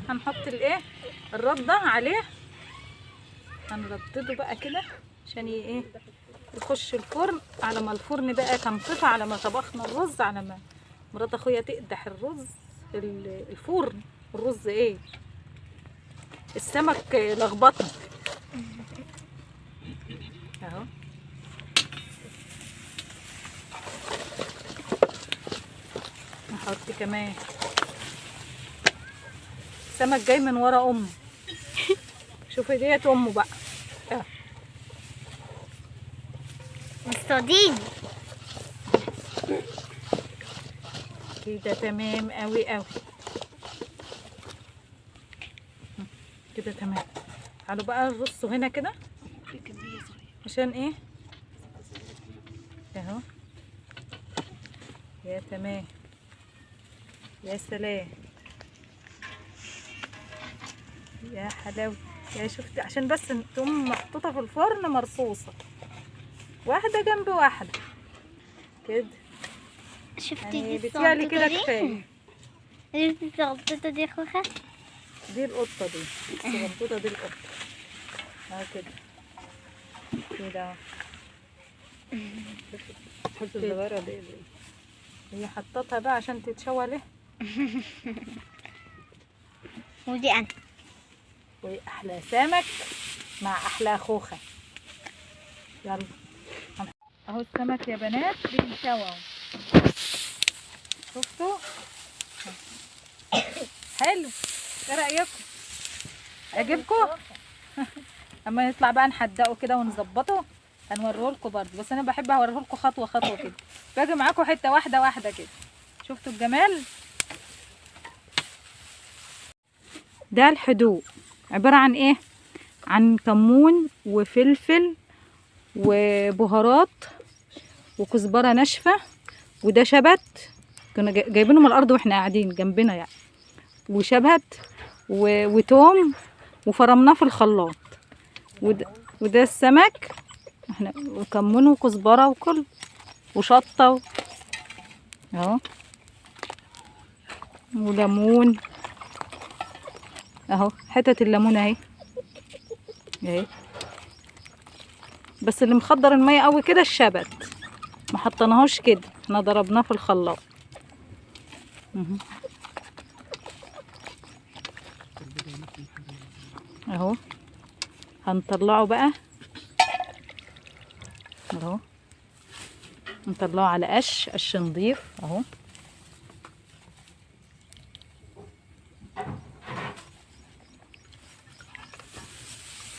هنحط الايه الرده عليه، هنردده بقى كده عشان ايه يخش الفرن. على ما الفرن بقى كان طفى، على ما طبخنا الرز، على ما مرات اخويا تقدح الرز في الفرن. الرز ايه السمك لخبطنا اهو. نحط كمان سمك جاي من ورا امه. شوفي ديت امه بقى اه. مستعدين كده تمام قوي قوي كده تمام. تعالوا بقى نرصه هنا كده عشان ايه اهو. يا تمام يا سلام يا حلاوه يا شفت، عشان بس تقوم محطوطه في الفرن مرصوصه واحده جنب واحده كده. شفتي يعني دي بتيالي كده الصغنطوطة كفايه. دي؟ شفتي الصغنطوطة دي يا خوخة؟ دي القطه دي الصغنطوطه دي القطه اهو كده كده اهو. حط الصغيرة دي هي حطتها بقى عشان تتشوى له. ودي أنا. واحلى سمك مع احلى خوخه. يلا اهو السمك يا بنات بيتشوى اهو. شفتوا حلو؟ ايه رايكم؟ عجبكم؟ اما نطلع بقى نحدقه كده ونظبطه هنوريه لكم برضه، بس انا بحب اوريه لكم خطوه خطوه كده، باجي معاكم حته واحده واحده كده. شفتوا الجمال؟ ده الحدوق عباره عن ايه؟ عن كمون وفلفل وبهارات وكزبره ناشفه، وده شبت كنا جايبينه من الارض واحنا قاعدين جنبنا يعني، وشبت وتوم وفرمناه في الخلاط. وده السمك احنا، وكمون وكزبره وكل وشطه اهو وليمون اهو. حتت الليمون اهي اهي، بس اللي مخضر الميه قوي كده الشبت، ما حطيناهوش كده، احنا ضربناه في الخلاط اهو. هنطلعه بقى اهو، نطلعه على قش نضيف اهو.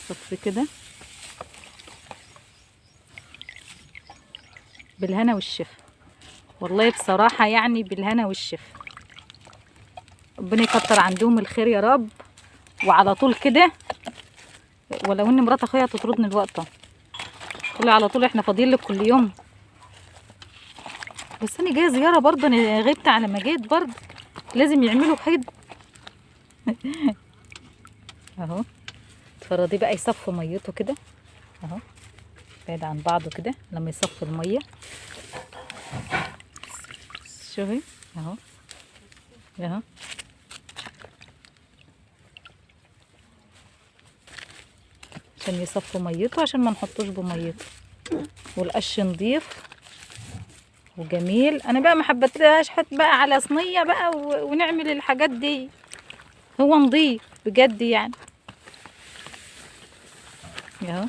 صف كده بالهنا والشفا، والله بصراحة يعني بالهنا والشفا. ربنا يكتر عندهم الخير يا رب. وعلى طول كده، ولو ان مرات اخويا هتطردني الوقت تقولي على طول احنا فاضيين لك كل يوم، بس انا جايه زياره برضه، انا غبت على ما جيت برضه لازم يعملوا كده. اهو تفرضيه بقى يصفوا ميته كده اهو، بعيد عن بعضه كده لما يصفوا الميه. شوفي اهو اهو عشان يصفوا ميته، عشان ما نحطوش بميته. والقش نضيف وجميل. انا بقى ما حبيتهاش حط بقى على صينيه بقى ونعمل الحاجات دي، هو نضيف بجد يعني اهو.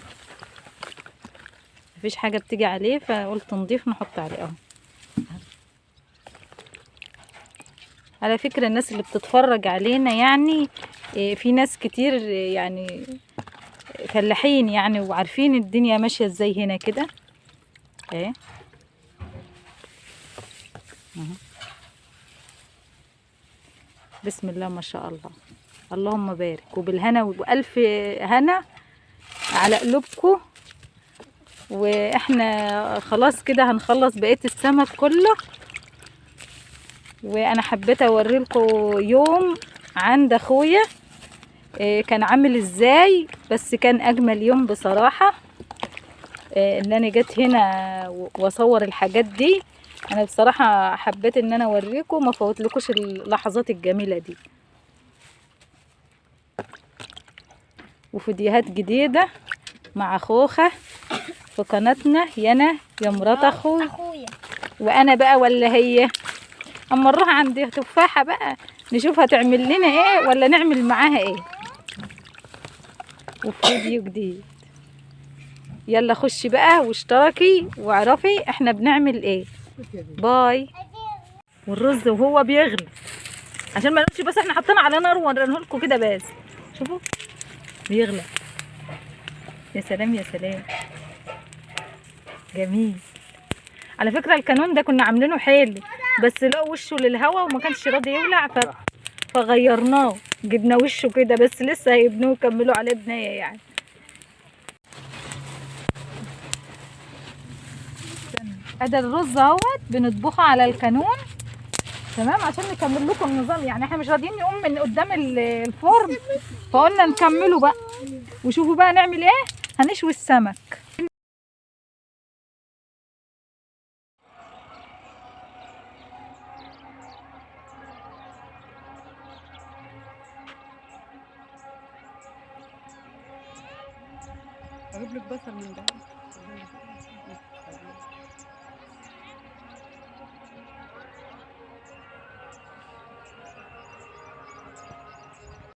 مفيش حاجه بتيجي عليه فقلت نضيف نحط عليه اهو. على فكره الناس اللي بتتفرج علينا يعني في ناس كتير يعني فلاحين يعني، وعارفين الدنيا ماشيه ازاي هنا كده اهي اهو. بسم الله ما شاء الله، اللهم بارك. وبالهنا والف هنا على قلوبكم. واحنا خلاص كده هنخلص بقية السمك كله. وانا حبيت اوريلكم يوم عند اخويا كان عامل ازاي، بس كان اجمل يوم بصراحة ان انا جيت هنا واصور الحاجات دي. انا بصراحة حبيت ان انا اوريكم ما فوتلكوش اللحظات الجميلة دي. وفيديوهات جديدة مع خوخة في قناتنا يانا يا مرات اخوي. اخويا وانا بقى ولا هي؟ اما نروح عند تفاحة بقى نشوف هتعمل لنا ايه ولا نعمل معاها ايه. وفي فيديو جديد يلا خشي بقى واشتركي واعرفي احنا بنعمل ايه. باي. والرز وهو بيغلي عشان ما نقولش بس احنا حطينا على نار ورينه لكم كده بس. شوفوا بيغلى. يا سلام يا سلام جميل. على فكرة الكانون ده كنا عاملينه حلو بس لقوا وشه للهوا وما كانش راضي يولع فغيرناه جبنا وشه كده بس لسه هيبنوه وكملوا عليه بنايه يعني. ادي الرز اهوت بنطبخه على الكانون تمام عشان نكمل لكم النظام يعني احنا مش راضيين نقوم من قدام الفرن فقلنا نكمله بقى. وشوفوا بقى نعمل ايه. هنشوي السمك. اجيب لك بصل من ده.